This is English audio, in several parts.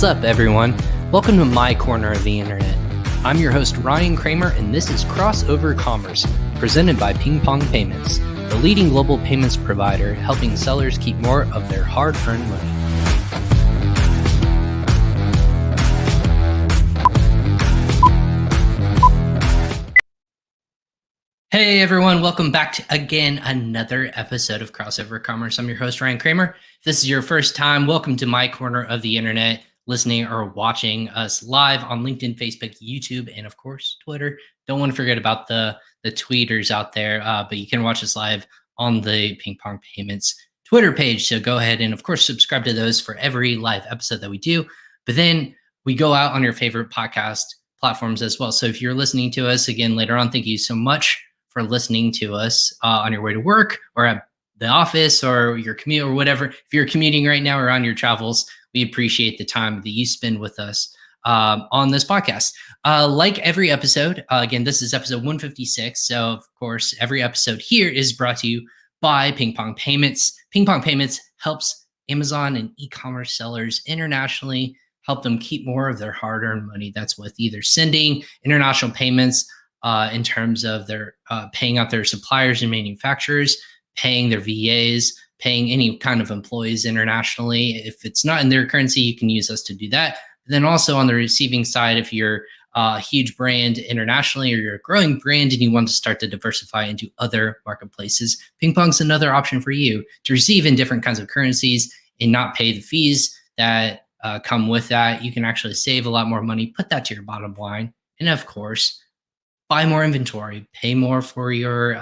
What's up, everyone? Welcome to my corner of the internet. I'm your host, Ryan Kramer, and this is Crossover Commerce, presented by PingPong Payments, the leading global payments provider helping sellers keep more of their hard-earned money. Hey everyone, welcome back to another episode of Crossover Commerce. I'm your host, Ryan Kramer. If this is your first time, welcome to my corner of the internet, listening or watching us live on LinkedIn, Facebook, YouTube, and of course, Twitter. Don't want to forget about the tweeters out there, but you can watch us live on the PingPong Payments Twitter page. So go ahead and of course, subscribe to those for every live episode that we do. But then we go out on your favorite podcast platforms as well. So if you're listening to us again later on, thank you so much for listening to us on your way to work or at the office or your commute or whatever. If you're commuting right now or on your travels, we appreciate the time that you spend with us on this podcast. Like every episode, again, this is episode 156. So of course, every episode here is brought to you by PingPong Payments. PingPong Payments helps Amazon and e-commerce sellers internationally help them keep more of their hard-earned money. That's with either sending international payments in terms of their paying out their suppliers and manufacturers, paying their VAs, paying any kind of employees internationally. If it's not in their currency, you can use us to do that. But then also on the receiving side, if you're a huge brand internationally or you're a growing brand and you want to start to diversify into other marketplaces, PingPong's another option for you to receive in different kinds of currencies and not pay the fees that come with that. You can actually save a lot more money, put that to your bottom line, and of course, buy more inventory, pay more for your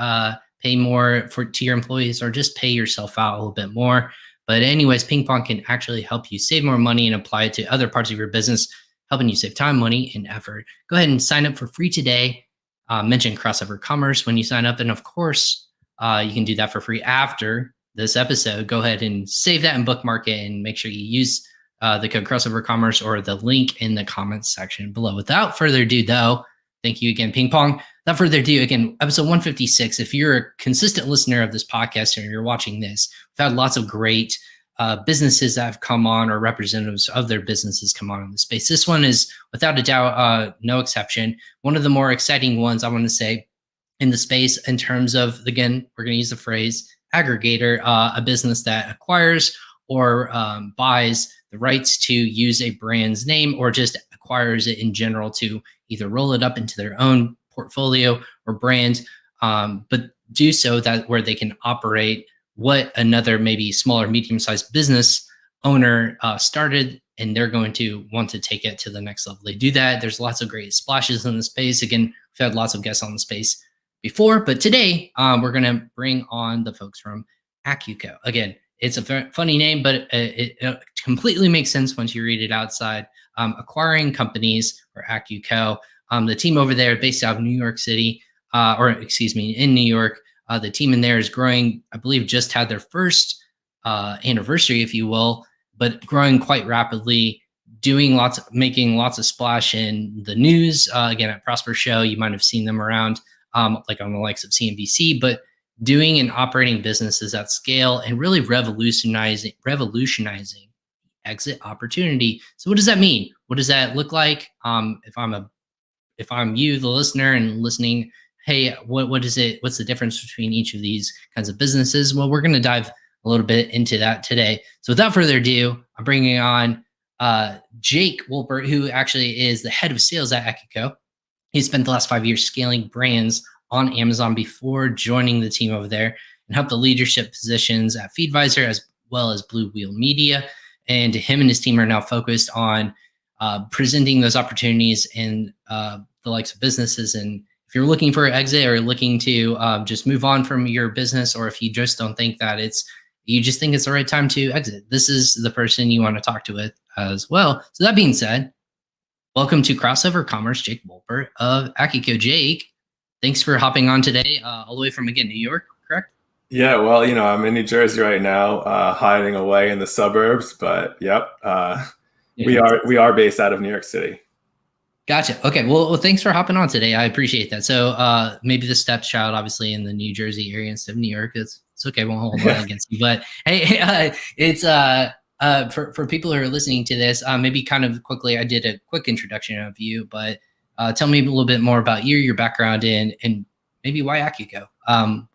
to your employees, or just pay yourself out a little bit more. But anyways, PingPong can actually help you save more money and apply it to other parts of your business, helping you save time, money, and effort. Go ahead and sign up for free today. Mention Crossover Commerce when you sign up. And of course, you can do that for free after this episode. Go ahead and save that and bookmark it and make sure you use the code Crossover Commerce or the link in the comments section below. Without further ado, though, thank you again, PingPong. Without further ado, again, episode 156. If you're a consistent listener of this podcast or you're watching this, we've had lots of great businesses that have come on or representatives of their businesses come on in the space. This one is, without a doubt, no exception. One of the more exciting ones, I want to say, in the space in terms of, again, we're going to use the phrase aggregator, a business that acquires or buys the rights to use a brand's name or just acquires it in general to either roll it up into their own portfolio or brand, but do so that where they can operate what another maybe smaller, medium-sized business owner started, and they're going to want to take it to the next level. They do that. There's lots of great splashes in the space. Again, we've had lots of guests on the space before, but today we're going to bring on the folks from Acquco. Again, it's a funny name, but it completely makes sense once you read it outside. Acquiring companies, or Acquco. The team over there, based out of New York City, in New York. The team in there is growing. I believe just had their first anniversary, if you will, but growing quite rapidly, making lots of splash in the news. Again, at Prosper Show, you might have seen them around, like on the likes of CNBC, but doing and operating businesses at scale and really revolutionizing exit opportunity. So what does that mean? What does that look like? If I'm you, the listener, and listening, hey, what is it? What's the difference between each of these kinds of businesses? Well, we're going to dive a little bit into that today. So without further ado, I'm bringing on Jake Wolpert, who actually is the head of sales at Acquco. He spent the last 5 years scaling brands on Amazon before joining the team over there and helped the leadership positions at Feedvisor as well as Blue Wheel Media. And him and his team are now focused on presenting those opportunities in the likes of businesses. And if you're looking for an exit or looking to just move on from your business, or if you just don't think that you just think it's the right time to exit, this is the person you want to talk to with as well. So that being said, welcome to Crossover Commerce, Jake Wolpert of Acquco. Jake, thanks for hopping on today, all the way from, again, New York, correct? Yeah, well, I'm in New Jersey right now, hiding away in the suburbs, but yep, we are based out of New York City. Gotcha. Okay. Well, thanks for hopping on today. I appreciate that. So maybe the stepchild, obviously in the New Jersey area instead of New York, it's okay. Won't hold on against you. But hey, it's For people who are listening to this, maybe kind of quickly, I did a quick introduction of you, but tell me a little bit more about you, your background, and maybe why Acquco.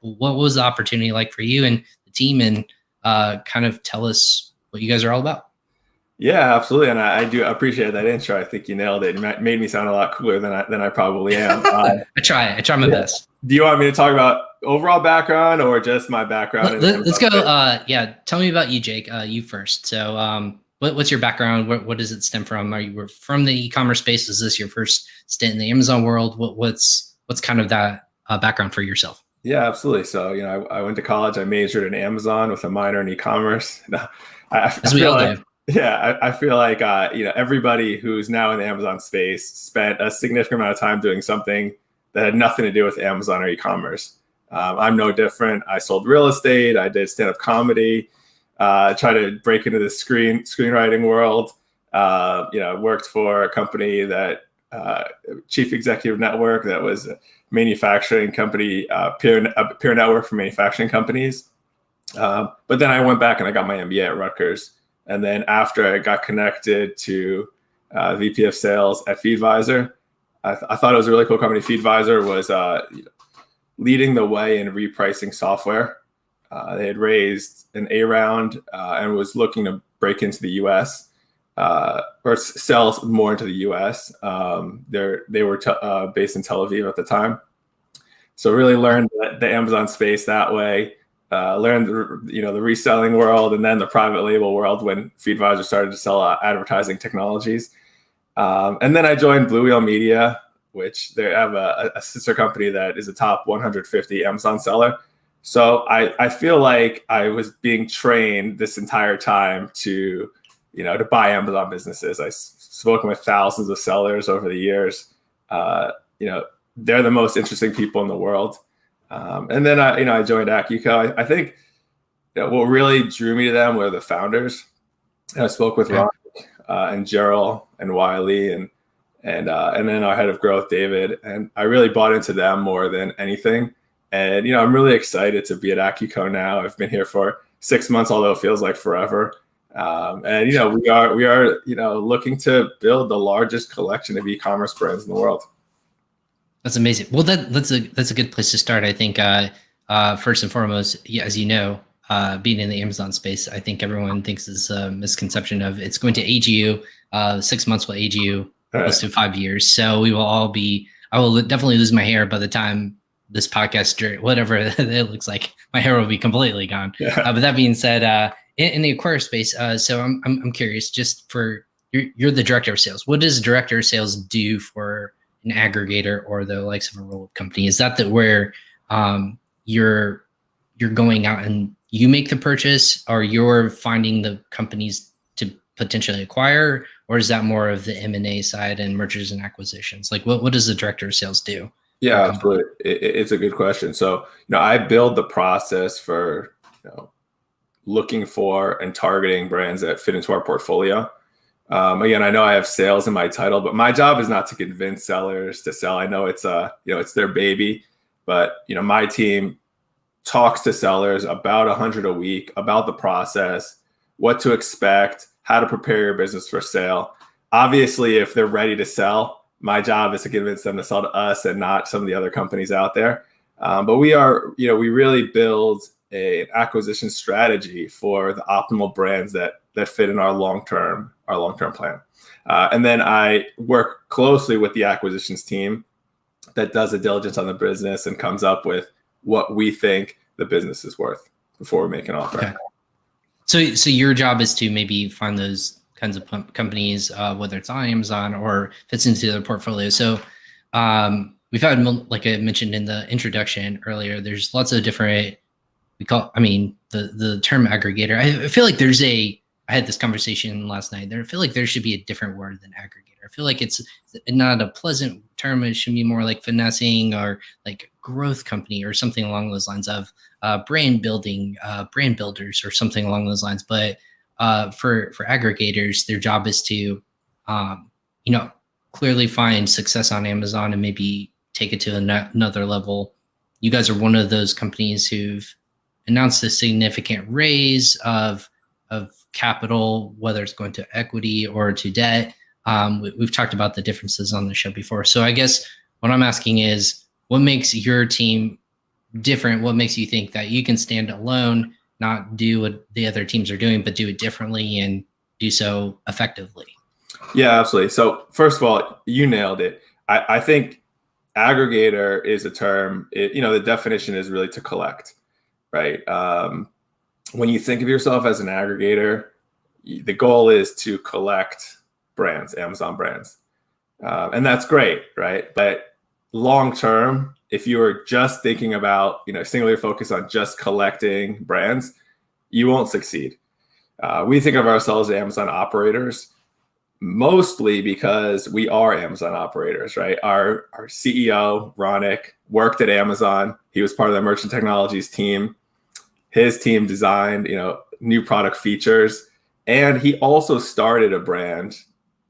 What was the opportunity like for you and the team, and kind of tell us what you guys are all about. Yeah, absolutely, and I do appreciate that intro. I think you nailed it. It made me sound a lot cooler than I probably am. I try my best. Do you want me to talk about overall background or just my background? Let's go. Yeah, tell me about you, Jake. You first. So, what's your background? What does it stem from? Are you from the e-commerce space? Is this your first stint in the Amazon world? What's kind of that background for yourself? Yeah, absolutely. So, I went to college. I majored in Amazon with a minor in e-commerce. As we all do. Yeah, I feel like everybody who's now in the Amazon space spent a significant amount of time doing something that had nothing to do with Amazon or e-commerce. I'm no different. I sold real estate. I did stand-up comedy. Tried to break into the screenwriting world. Worked for a company that Chief Executive Network that was a manufacturing company, peer network for manufacturing companies. But then I went back and I got my MBA at Rutgers. And then after I got connected to VP of Sales at Feedvisor, I thought it was a really cool company. Feedvisor was leading the way in repricing software. They had raised an A round and was looking to break into the U.S. Or sell more into the U.S. They were based in Tel Aviv at the time, so really learned the Amazon space that way. Learned the reselling world and then the private label world when Feedvisor started to sell advertising technologies. And then I joined Blue Whale Media, which they have a sister company that is a top 150 Amazon seller. So I feel like I was being trained this entire time to buy Amazon businesses. I've spoken with thousands of sellers over the years. They're the most interesting people in the world. And then I joined Acquco. I think what really drew me to them were the founders. I spoke with Ron and Gerald and Wiley and then our head of growth, David. And I really bought into them more than anything. And I'm really excited to be at Acquco now. I've been here for 6 months, although it feels like forever. And we are looking to build the largest collection of e-commerce brands in the world. That's amazing. Well, that's a good place to start. I think first and foremost, as you know, being in the Amazon space, I think everyone thinks is a misconception of it's going to age you. 6 months will age you close to 5 years. So we will all be. I will definitely lose my hair by the time this podcast, whatever it looks like. My hair will be completely gone. Yeah. But that being said, in the Acquire space, so I'm curious. Just for you're the director of sales. What does director of sales do for an aggregator or the likes of a roll-up company? Is that where you're going out and you make the purchase, or you're finding the companies to potentially acquire, or is that more of the M&A side and mergers and acquisitions? Like what does the director of sales do? Yeah, absolutely. It's a good question. So I build the process for looking for and targeting brands that fit into our portfolio. Again, I know I have sales in my title, but my job is not to convince sellers to sell. I know it's it's their baby, but my team talks to sellers about 100 a week about the process, what to expect, how to prepare your business for sale. Obviously, if they're ready to sell, my job is to convince them to sell to us and not some of the other companies out there. But we really build an acquisition strategy for the optimal brands that fit in our long-term plan. And then I work closely with the acquisitions team that does a diligence on the business and comes up with what we think the business is worth before we make an offer. Okay. So your job is to maybe find those kinds of companies, whether it's on Amazon or fits into their portfolio. So we've had, like I mentioned in the introduction earlier, there's lots of different, the term aggregator. I feel like I had this conversation last night. I feel like there should be a different word than aggregator. I feel like it's not a pleasant term. It should be more like finessing or like growth company or something along those lines of brand building, brand builders or something along those lines. But for aggregators, their job is to, clearly find success on Amazon and maybe take it to another level. You guys are one of those companies who've announced a significant raise of capital, whether it's going to equity or to debt. We've talked about the differences on the show before. So I guess what I'm asking is, what makes your team different? What makes you think that you can stand alone, not do what the other teams are doing, but do it differently and do so effectively? Yeah, absolutely. So first of all, you nailed it. I think aggregator is a term, the definition is really to collect, right? When you think of yourself as an aggregator, the goal is to collect brands, Amazon brands. And that's great, right? But long term, if you are just thinking about, singular focus on just collecting brands, you won't succeed. We think of ourselves as Amazon operators, mostly because we are Amazon operators, right? Our CEO, Ronick, worked at Amazon. He was part of the merchant technologies team. His team designed, new product features. And he also started a brand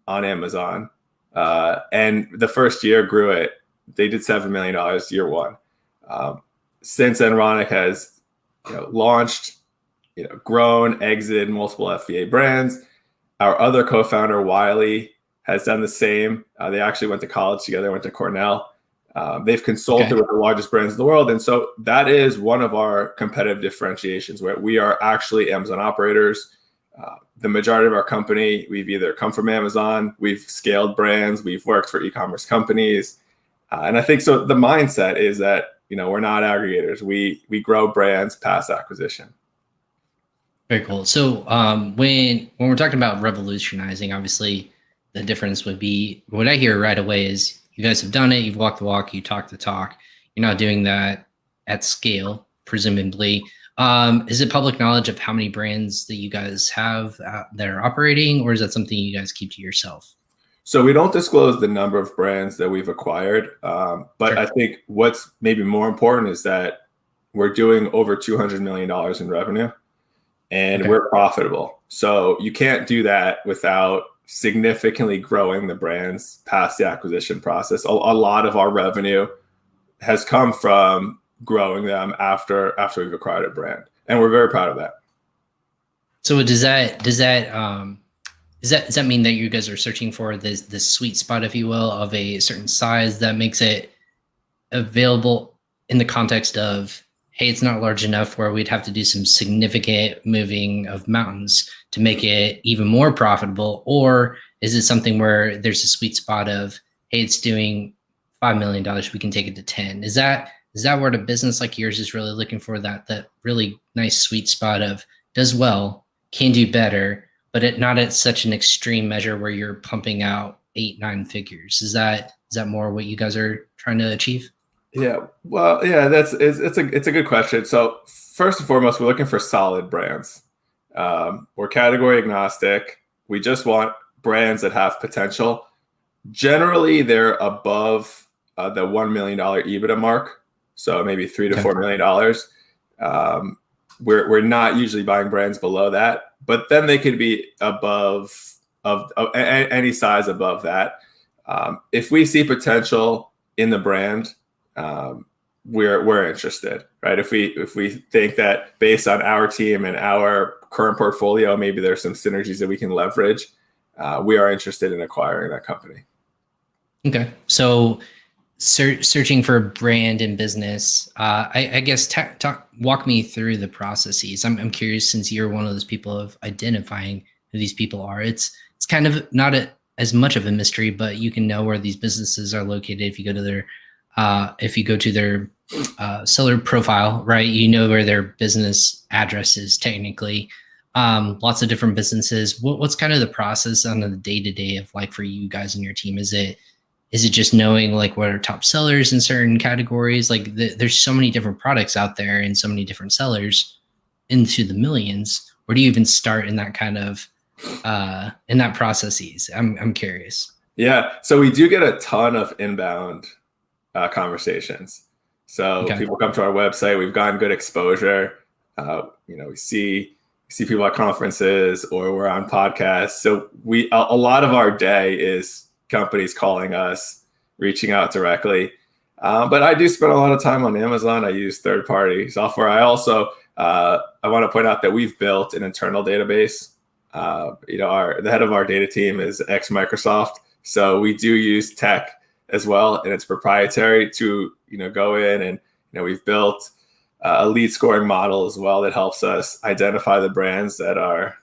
on Amazon. And the first year grew it. They did $7 million year one. Since then, Ronick has launched, grown, exited multiple FBA brands. Our other co-founder, Wiley, has done the same. They actually went to college together, went to Cornell. They've consulted with the largest brands in the world. And so that is one of our competitive differentiations, where we are actually Amazon operators. The majority of our company, we've either come from Amazon, we've scaled brands, we've worked for e-commerce companies. And I think so the mindset is that, we're not aggregators. We grow brands past acquisition. Very cool. So when we're talking about revolutionizing, obviously the difference would be, what I hear right away is you guys have done it, you've walked the walk, you talk the talk. You're not doing that at scale, presumably. Is it public knowledge of how many brands that you guys have that are operating, or is that something you guys keep to yourself? So we don't disclose the number of brands that we've acquired, but Sure. I think what's maybe more important is that we're doing over $200 million in revenue, and we're profitable. So you can't do that without significantly growing the brands past the acquisition process. A lot of our revenue has come from growing them after we've acquired a brand, and we're very proud of that. So does that mean that you guys are searching for this sweet spot, if you will, of a certain size that makes it available in the context of, hey, it's not large enough where we'd have to do some significant moving of mountains to make it even more profitable? Or is it something where there's a sweet spot of, hey, it's doing $5 million, we can take it to 10? Is that where a business like yours is really looking for, that really nice sweet spot of does well, can do better, but not at such an extreme measure where you're pumping out 8-9 figures? Is that more what you guys are trying to achieve? Yeah, well, yeah, it's a good question. So first and foremost, we're looking for solid brands. We're category agnostic. We just want brands that have potential. Generally, they're above the $1 million EBITDA mark, so maybe $3 to $4 million. We're not usually buying brands below that, but then they could be above of any size above that. If we see potential in the brand, we're interested, right? If we think that based on our team and our current portfolio, maybe there's some synergies that we can leverage, we are interested in acquiring that company. Okay, so searching for brand and business, I guess walk me through the processes. I'm curious, since you're one of those people of identifying who these people are. It's kind of not as much of a mystery, but you can know where these businesses are located if you go to their seller profile, right? You know where their business address is technically. Lots of different businesses. What's kind of the process on the day-to-day of, like, for you guys and your team? Is it just knowing, like, what are top sellers in certain categories? Like, there's so many different products out there and so many different sellers into the millions. Where do you even start in that kind of in that processes? I'm curious. Yeah, so we do get a ton of inbound conversations. So people come to our website. We've gotten good exposure. We see people at conferences, or we're on podcasts. So a lot of our day is companies calling us, reaching out directly. But I do spend a lot of time on Amazon. I use third-party software. I also I want to point out that we've built an internal database The head of our data team is ex Microsoft, so we do use tech as well, and it's proprietary to go in and we've built a lead scoring model as well that helps us identify the brands that are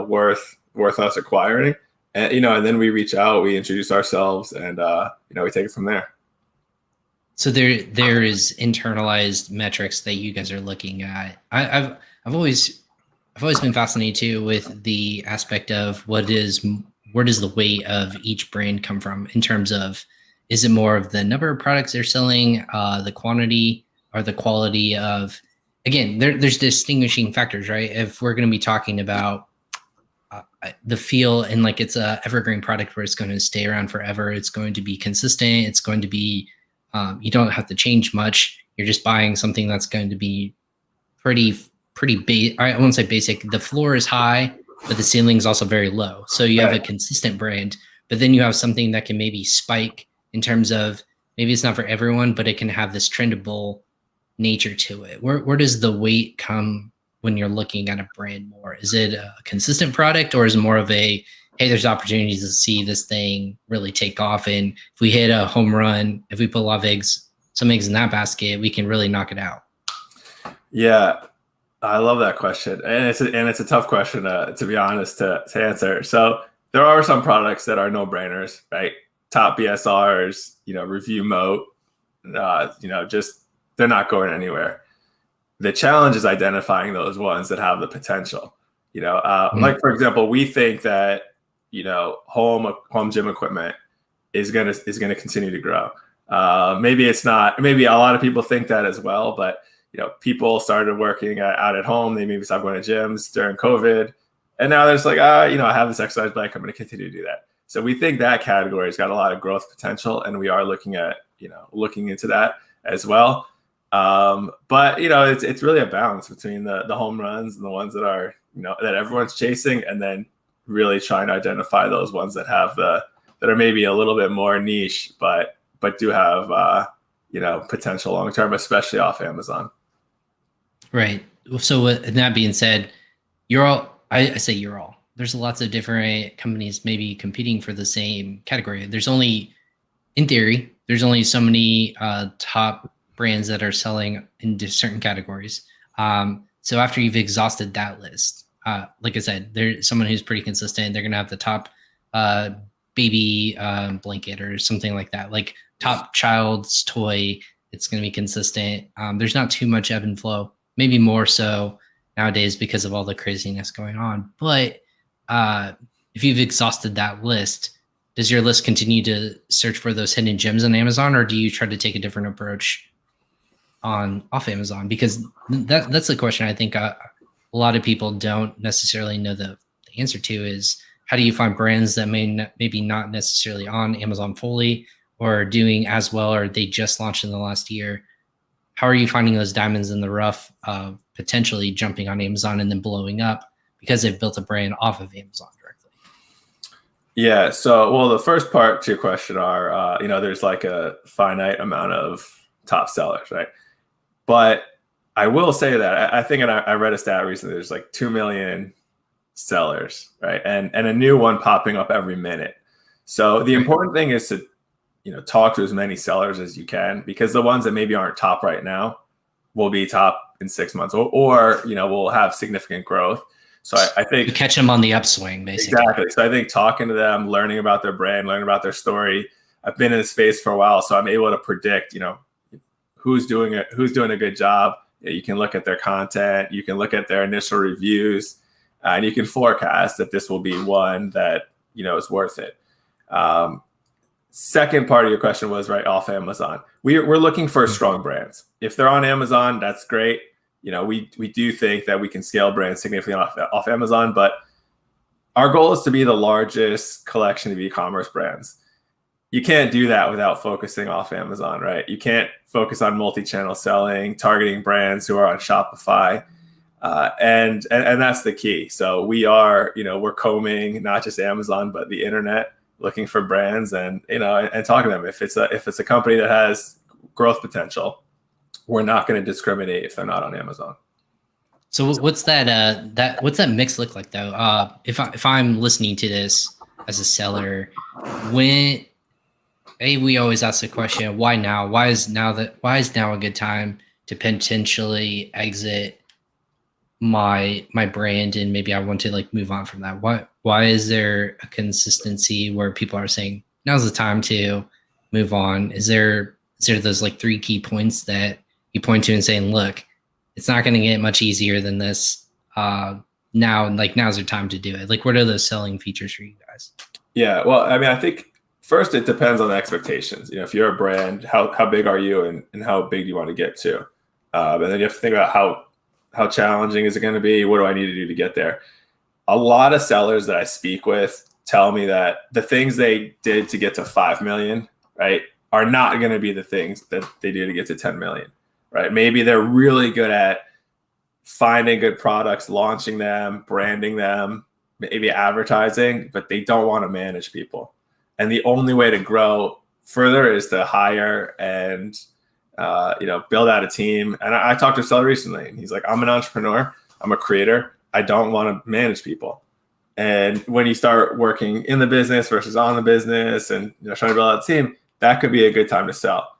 worth us acquiring, and then we reach out, we introduce ourselves, and we take it from there. So there is internalized metrics that you guys are looking at. I've always been fascinated too with the aspect of where does the weight of each brand come from in terms of, is it more of the number of products they're selling, the quantity, or the quality of, again, there's distinguishing factors, right? If we're going to be talking about the feel and like it's a evergreen product where it's going to stay around forever, it's going to be consistent, it's going to be, you don't have to change much. You're just buying something that's going to be pretty basic. I won't say basic. The floor is high, but the ceiling is also very low. So you have a consistent brand, but then you have something that can maybe spike in terms of, maybe it's not for everyone, but it can have this trendable nature to it. Where does the weight come when you're looking at a brand more? Is it a consistent product, or is it more of a, hey, there's opportunities to see this thing really take off, and if we hit a home run, if we put a lot of some eggs in that basket, we can really knock it out? Yeah, I love that question, and it's a tough question to be honest to answer. So there are some products that are no brainers, right? Top BSRs, review moat, just they're not going anywhere. The challenge is identifying those ones that have the potential. Like for example, we think that home gym equipment is gonna continue to grow. Maybe it's not. Maybe a lot of people think that as well, but people started working out at home. They maybe stopped going to gyms during COVID, and now there's like, I have this exercise bike. I'm going to continue to do that. So we think that category has got a lot of growth potential, and we are looking into that as well. But it's really a balance between the home runs and the ones that are that everyone's chasing, and then really trying to identify those ones that have that are maybe a little bit more niche, but do have potential long term, especially off Amazon. Right. So with that being said, I say you're all. There's lots of different companies maybe competing for the same category. There's only, in theory, there's only so many top brands that are selling into certain categories. So after you've exhausted that list, like I said, there's someone who's pretty consistent. They're going to have the top baby blanket or something like that, like top child's toy. It's going to be consistent. There's not too much ebb and flow, maybe more so nowadays because of all the craziness going on. But if you've exhausted that list, does your list continue to search for those hidden gems on Amazon, or do you try to take a different approach off Amazon? Because that's the question I think a lot of people don't necessarily know the answer to, is how do you find brands that maybe not necessarily on Amazon fully or doing as well, or they just launched in the last year? How are you finding those diamonds in the rough of potentially jumping on Amazon and then blowing up because they've built a brand off of Amazon directly? Yeah. So, well, the first part to your question are, there's like a finite amount of top sellers, right? But I will say that I think, and I read a stat recently, there's like 2 million sellers, right? And a new one popping up every minute. So the important thing is to, talk to as many sellers as you can, because the ones that maybe aren't top right now will be top in 6 months, or will have significant growth. So I think you catch them on the upswing, basically. Exactly. So I think talking to them, learning about their brand, learning about their story. I've been in the space for a while, so I'm able to predict, who's doing a good job. You can look at their content, you can look at their initial reviews, and you can forecast that this will be one that is worth it. Second part of your question was right off Amazon. We're looking for strong brands. If they're on Amazon, that's great. We do think that we can scale brands significantly off Amazon, but our goal is to be the largest collection of e-commerce brands. You can't do that without focusing off Amazon, right? You can't focus on multi-channel selling, targeting brands who are on Shopify, and that's the key. So we are, we're combing not just Amazon but the internet, looking for brands and talking to them. If it's a company that has growth potential, we're not going to discriminate if they're not on Amazon. So what's what's that mix look like though? If I'm listening to this as a seller, when we always ask the question, why now? Why is now a good time to potentially exit my brand, and maybe I want to like move on from that? Why is there a consistency where people are saying now's the time to move on? Is there those like three key points that you point to and saying, look, it's not going to get much easier than this now, like now's the time to do it? Like, what are those selling features for you guys? Yeah, well, I mean, I think first it depends on the expectations. If you're a brand, how big are you, and how big do you want to get to? And then you have to think about how challenging is it going to be? What do I need to do to get there? A lot of sellers that I speak with tell me that the things they did to get to 5 million, right, are not going to be the things that they do to get to 10 million, right? Maybe they're really good at finding good products, launching them, branding them, maybe advertising, but they don't want to manage people. And the only way to grow further is to hire and build out a team. And I talked to a seller recently, and he's like, I'm an entrepreneur, I'm a creator, I don't want to manage people. And when you start working in the business versus on the business, and trying to build out a team, that could be a good time to sell.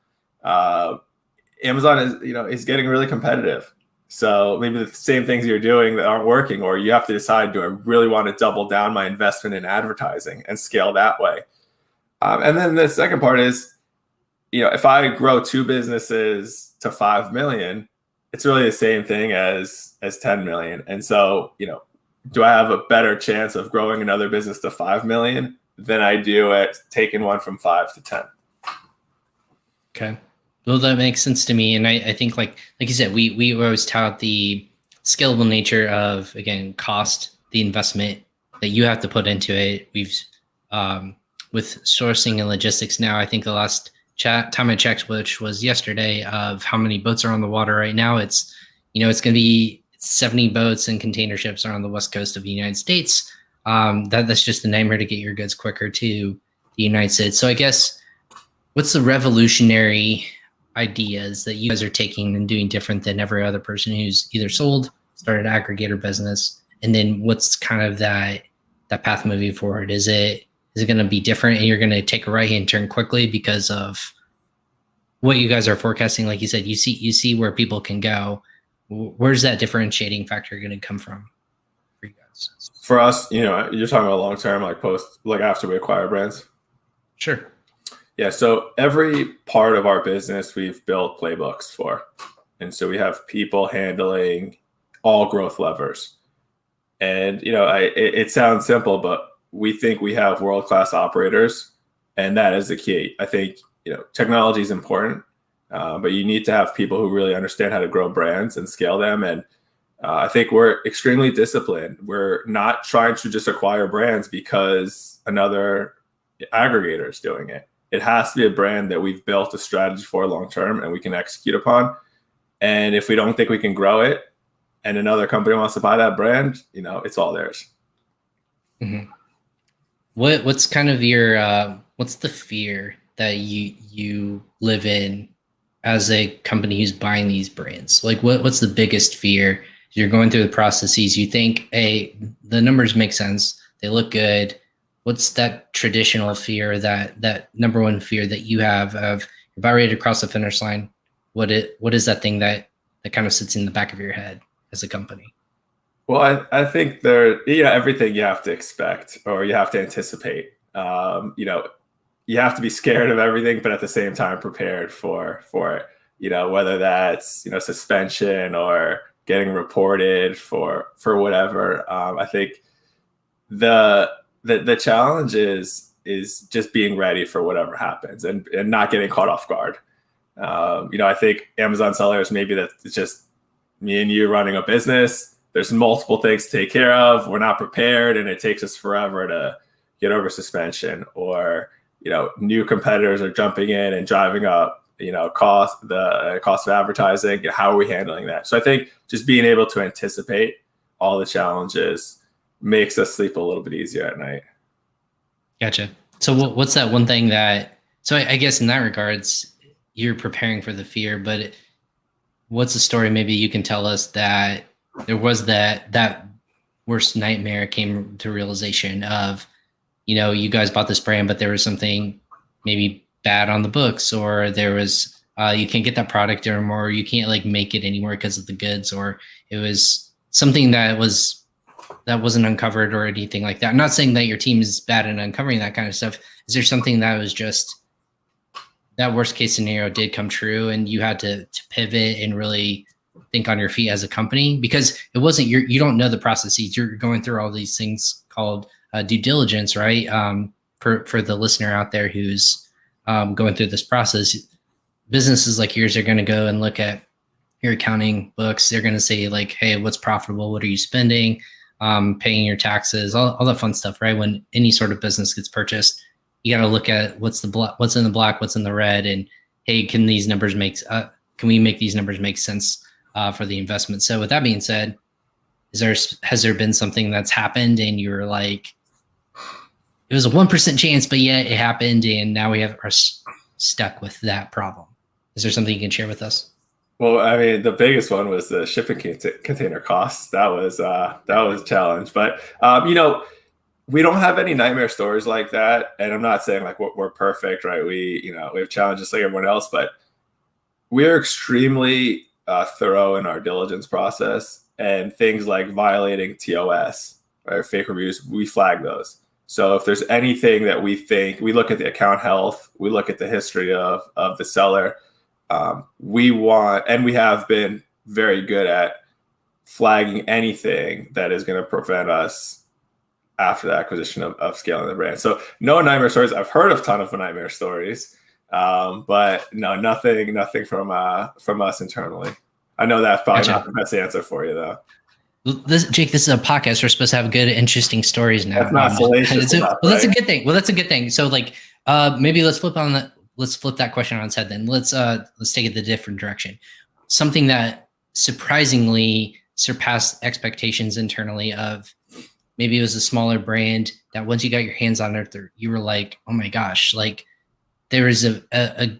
Amazon is getting really competitive. So maybe the same things you're doing that aren't working, or you have to decide, do I really want to double down my investment in advertising and scale that way? And then the second part is, if I grow two businesses to 5 million, it's really the same thing as 10 million. And so, do I have a better chance of growing another business to 5 million than I do at taking one from 5 to 10? Okay. Well, that makes sense to me. And I think like you said, we always tout the scalable nature of, again, cost, the investment that you have to put into it. We've, with sourcing and logistics now, I think the last time I checked, which was yesterday, of how many boats are on the water right now, it's going to be 70 boats and container ships are on the west coast of the United States. That's just the nightmare to get your goods quicker to the United States. So I guess, what's the revolutionary ideas that you guys are taking and doing different than every other person who's either started an aggregator business? And then what's kind of that path moving forward? Is it going to be different, and you're going to take a right hand turn quickly because of what you guys are forecasting? Like you said, you see where people can go. Where's that differentiating factor going to come from for you guys? For us, you're talking about long term, like after we acquire brands. Sure. Yeah. So every part of our business we've built playbooks for. And so we have people handling all growth levers. And, it sounds simple, but we think we have world-class operators, and that is the key. I think, technology is important, but you need to have people who really understand how to grow brands and scale them. And I think we're extremely disciplined. We're not trying to just acquire brands because another aggregator is doing it. It has to be a brand that we've built a strategy for long term and we can execute upon. And if we don't think we can grow it, and another company wants to buy that brand, it's all theirs. Mm-hmm. What's kind of your what's the fear that you live in as a company who's buying these brands? Like, what's the biggest fear? You're going through the processes, you think, hey, the numbers make sense, they look good. What's that traditional fear, that number one fear that you have of you're about ready to cross the finish line? What is that thing that kind of sits in the back of your head as a company? Well, I think everything you have to expect, or you have to anticipate. You have to be scared of everything, but at the same time prepared for it. Whether that's suspension or getting reported for whatever. I think the challenge is just being ready for whatever happens, and not getting caught off guard. I think Amazon sellers, maybe that it's just me and you running a business. There's multiple things to take care of. We're not prepared, and it takes us forever to get over suspension, or new competitors are jumping in and driving up the cost of advertising. How are we handling that? So I think just being able to anticipate all the challenges makes us sleep a little bit easier at night. Gotcha. So what's that one thing so I guess in that regards, you're preparing for the fear, but what's a story maybe you can tell us that there was that worst nightmare came to realization of, you guys bought this brand, but there was something maybe bad on the books, or there was you can't get that product anymore, or you can't like make it anymore because of the goods, or it was something that wasn't uncovered or anything like that. I'm not saying that your team is bad at uncovering that kind of stuff. Is there something that was just that worst case scenario did come true and you had to pivot and really think on your feet as a company? Because it wasn't you don't know the processes. You're going through all these things called due diligence, right? For the listener out there who's going through this process, businesses like yours are going to go and look at your accounting books. They're going to say like, hey, what's profitable? What are you spending? Paying your taxes, all that fun stuff, right? When any sort of business gets purchased, you got to look at what's in the black, what's in the red, and hey, can we make these numbers make sense for the investment? So with that being said, has there been something that's happened and you were like, it was a 1% chance, but yeah, it happened, and now are stuck with that problem? Is there something you can share with us? Well, I mean, the biggest one was the shipping container costs. That was a challenge. But we don't have any nightmare stories like that. And I'm not saying like we're perfect, right? We have challenges like everyone else, but we're extremely thorough in our diligence process, and things like violating TOS, right? Fake reviews, we flag those. So if there's anything that we think, we look at the account health, we look at the history of the seller. We have been very good at flagging anything that is going to prevent us after the acquisition of scaling the brand. So no nightmare stories. I've heard of a ton of nightmare stories, but no, nothing from us internally. I know that's probably not the best answer for you, though. Jake, this is a podcast. We're supposed to have good, interesting stories now. That's not salacious enough, well, that's a good thing. Well, that's a good thing. So, like, maybe let's flip that question on its head. Then let's take it the different direction. Something that surprisingly surpassed expectations internally. Of maybe it was a smaller brand that once you got your hands on it, you were like, oh my gosh, like there is a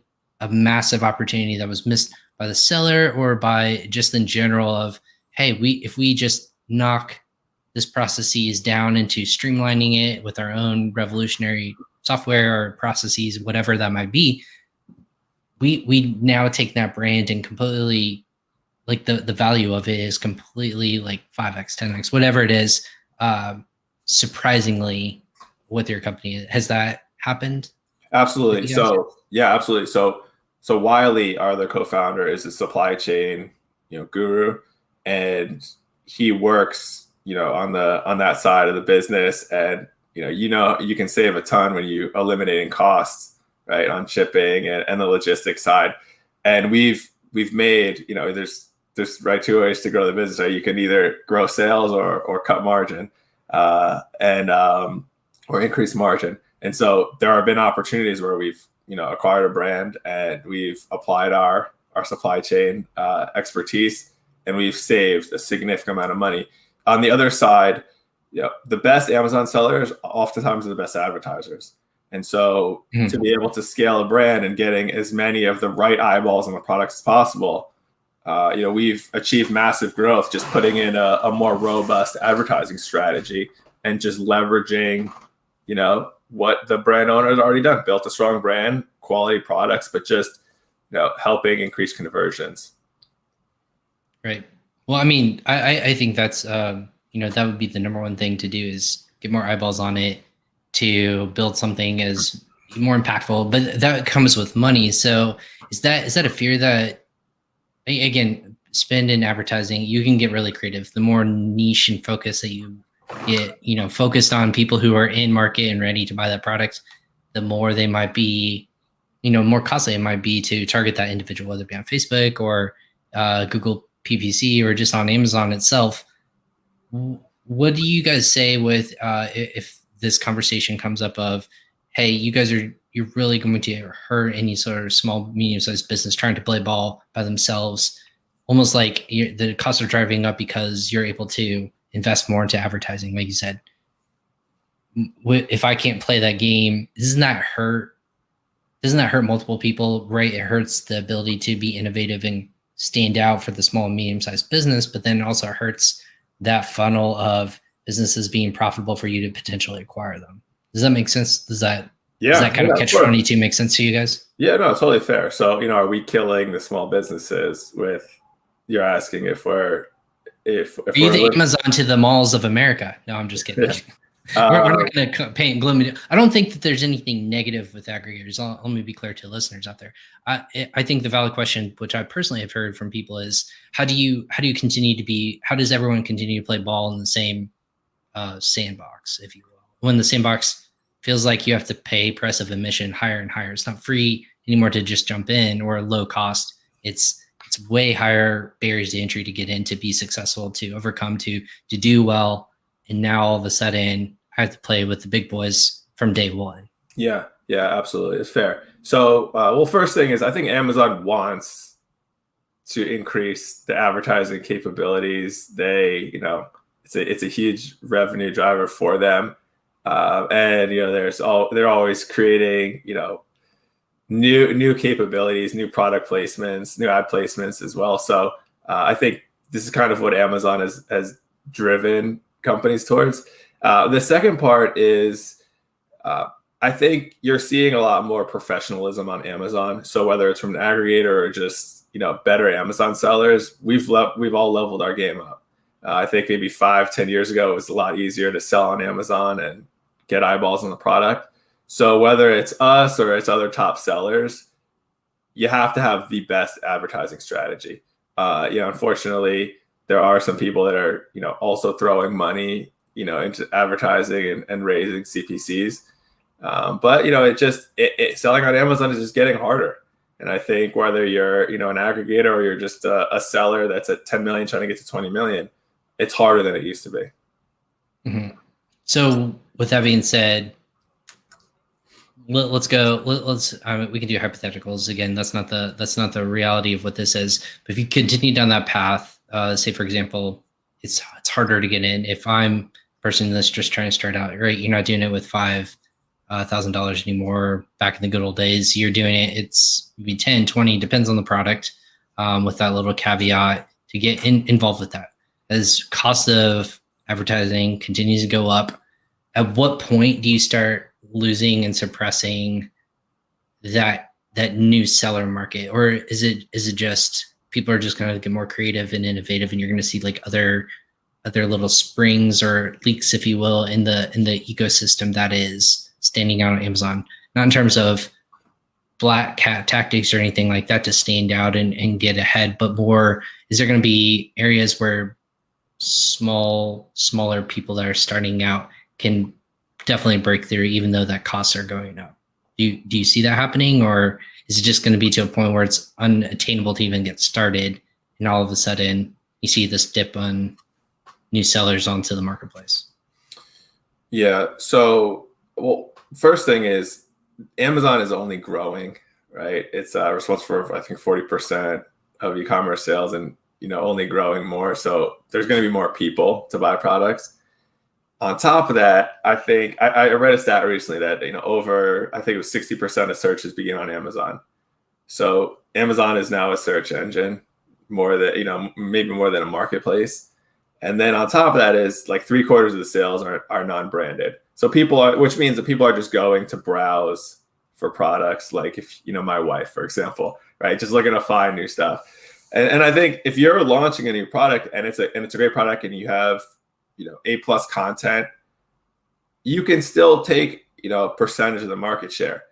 massive opportunity that was missed by the seller or by just in general of, hey, if we just knock this processes down into streamlining it with our own revolutionary software or processes, whatever that might be, we now take that brand and completely, like the value of it is completely like 5x, 10x, whatever it is, surprisingly with your company. Has that happened? Absolutely. So yeah, absolutely. So Wiley, our other co-founder, is a supply chain, guru, and he works, on that side of the business, and you can save a ton when you eliminating costs, right, on shipping and the logistics side. And we've made, there's right two ways to grow the business. Right? You can either grow sales or cut margin, or increase margin. And so there have been opportunities where we've acquired a brand and we've applied our supply chain expertise, and we've saved a significant amount of money. On the other side, the best Amazon sellers oftentimes are the best advertisers. And so to be able to scale a brand and getting as many of the right eyeballs on the products as possible, we've achieved massive growth just putting in a more robust advertising strategy and just leveraging, what the brand owner has already done, built a strong brand, quality products, but just, helping increase conversions. Right. Well, I mean, I think that's, that would be the number one thing to do is get more eyeballs on it to build something as more impactful, but that comes with money. So is that a fear that, again, spend in advertising, you can get really creative. The more niche and focus that you get, focused on people who are in market and ready to buy that product, the more they might be, more costly it might be to target that individual, whether it be on Facebook or Google PPC or just on Amazon itself. What do you guys say with if this conversation comes up of, hey, you're really going to hurt any sort of small, medium-sized business trying to play ball by themselves, almost like the costs are driving up because you're able to invest more into advertising, like you said. If I can't play that game, doesn't that hurt multiple people, right? It hurts the ability to be innovative and stand out for the small and medium-sized business, but then it also hurts that funnel of businesses being profitable for you to potentially acquire them. Does that make sense? Does that kind of catch 22 make sense to you guys? Yeah, no, totally fair. So, are we killing the small businesses with, you're asking if we're, Are you the Amazon to the malls of America? No, I'm just kidding. Yeah. We're not going to paint gloomy. I don't think that there's anything negative with aggregators. Let me be clear to listeners out there. I think the valid question, which I personally have heard from people, is how does everyone continue to play ball in the same sandbox, if you will, when the sandbox feels like you have to pay price of admission higher and higher. It's not free anymore to just jump in, or low cost. It's way higher barriers to entry to get in, to be successful, to overcome, to do well. And now all of a sudden I have to play with the big boys from day one. Yeah, absolutely. It's fair. So, well, first thing is, I think Amazon wants to increase the advertising capabilities. They, it's a huge revenue driver for them. And, they're always creating, new capabilities, new product placements, new ad placements as well. So I think this is kind of what Amazon has driven companies towards. The second part is, I think you're seeing a lot more professionalism on Amazon. So whether it's from an aggregator or just, better Amazon sellers, we've all leveled our game up. I think maybe 5-10 years ago, it was a lot easier to sell on Amazon and get eyeballs on the product. So whether it's us or it's other top sellers, you have to have the best advertising strategy. Unfortunately, there are some people that are, also throwing money, into advertising and raising CPCs. But, selling on Amazon is just getting harder. And I think whether you're, an aggregator or you're just a seller that's at 10 million trying to get to 20 million, it's harder than it used to be. Mm-hmm. So with that being said, let's go. We can do hypotheticals again. That's not the reality of what this is. But if you continue down that path, say for example, it's harder to get in. If I'm a person that's just trying to start out, right? You're not doing it with $5,000 anymore. Back in the good old days, you're doing it. It's maybe 10, 20, depends on the product. With that little caveat to get involved with that. As cost of advertising continues to go up, at what point do you start losing and suppressing that new seller market? Or is it just people are just going to get more creative and innovative, and you're going to see like other little springs or leaks, if you will, in the ecosystem that is standing out on Amazon? Not in terms of black cat tactics or anything like that to stand out and get ahead, but more, is there going to be areas where smaller people that are starting out can definitely break through, even though that costs are going up? Do you see that happening, or is it just going to be to a point where it's unattainable to even get started, and all of a sudden you see this dip on new sellers onto the marketplace? Yeah. So, well, first thing is Amazon is only growing, right? It's responsible for, I think, 40% of e-commerce sales, and only growing more. So there's going to be more people to buy products. On top of that, I think I read a stat recently that I think it was 60% of searches begin on Amazon. So Amazon is now a search engine, more than maybe more than a marketplace. And then on top of that is like 3/4 of the sales are non-branded. So which means that people are just going to browse for products. Like if my wife, for example, right, just looking to find new stuff. And I think if you're launching a new product and it's a great product and you have A+ content, you can still take a percentage of the market share.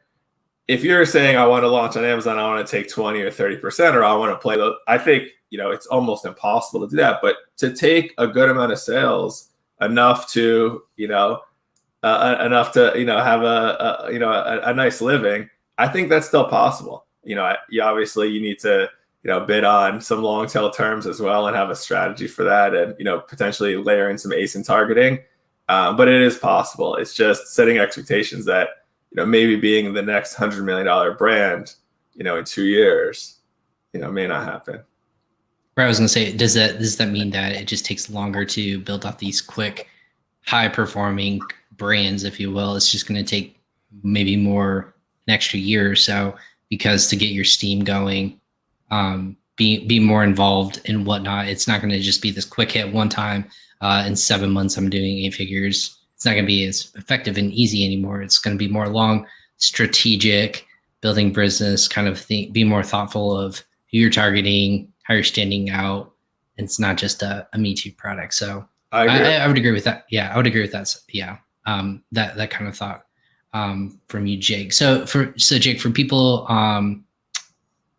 If you're saying I want to launch on Amazon, I want to take 20 or 30%, or I want to play those, I think it's almost impossible to do that. But to take a good amount of sales, enough to have a nice living, I think that's still possible. Obviously you need to bid on some long tail terms as well and have a strategy for that, and potentially layer in some ASIN targeting. But it is possible. It's just setting expectations that maybe being the next $100 million brand in 2 years may not happen. Right, I was going to say, does that mean that it just takes longer to build up these quick, high performing brands, if you will? It's just going to take maybe an extra year or so, because to get your steam going, be more involved and whatnot. It's not going to just be this quick hit one time. In 7 months, I'm doing 8 figures. It's not going to be as effective and easy anymore. It's going to be more long, strategic, building business kind of thing. Be more thoughtful of who you're targeting, how you're standing out. And it's not just a Me Too product. So I would agree with that. Yeah, I would agree with that. Yeah, that kind of thought from you, Jake. So Jake, for people,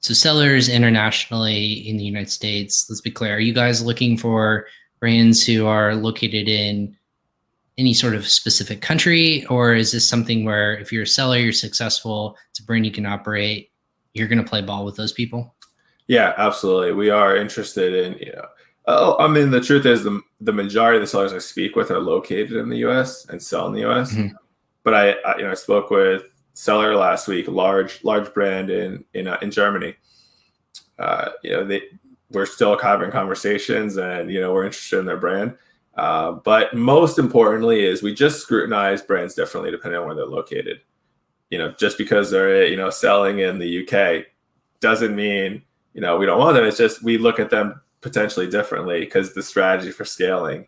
so sellers internationally in the United States, let's be clear, are you guys looking for brands who are located in any sort of specific country, or is this something where if you're a seller, you're successful, it's a brand you can operate, you're going to play ball with those people? Yeah, absolutely. We are interested in, I mean, the truth is the majority of the sellers I speak with are located in the U.S. and sell in the U.S. Mm-hmm. But I spoke with seller last week, large brand in Germany. We're still having conversations, and we're interested in their brand. But most importantly is we just scrutinize brands differently depending on where they're located. Just because they're selling in the UK doesn't mean we don't want them. It's just we look at them potentially differently because the strategy for scaling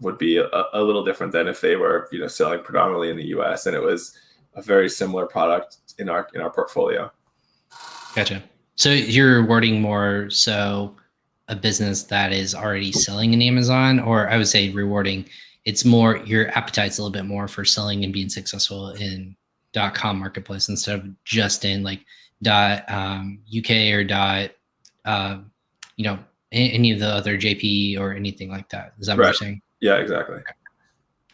would be a little different than if they were selling predominantly in the US and it was a very similar product in our portfolio. Gotcha. So you're rewarding more so a business that is already selling in Amazon, or I would say rewarding, it's more your appetite's a little bit more for selling and being successful in .com marketplace instead of just in like .uk or any of the other JP or anything like that. Is that what you're saying? Yeah, exactly. Okay.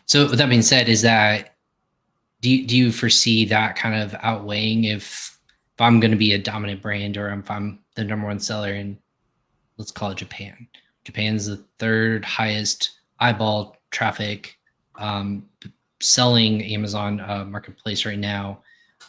So with that being said, is that do you foresee that kind of outweighing if I'm going to be a dominant brand, or if I'm the number one seller in, let's call it Japan. Japan's the third highest eyeball traffic selling Amazon marketplace right now.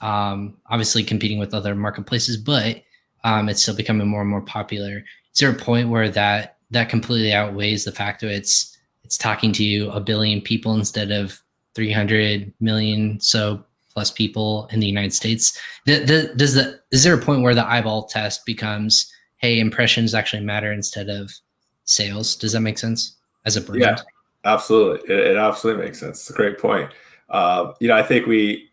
Obviously competing with other marketplaces, but it's still becoming more and more popular. Is there a point where that completely outweighs the fact that it's talking to you 1 billion people instead of 300 million so plus people in the United States? Is there a point where the eyeball test becomes, hey, impressions actually matter instead of sales? Does that make sense as a brand? Yeah, absolutely. It absolutely makes sense. It's a great point. I think we,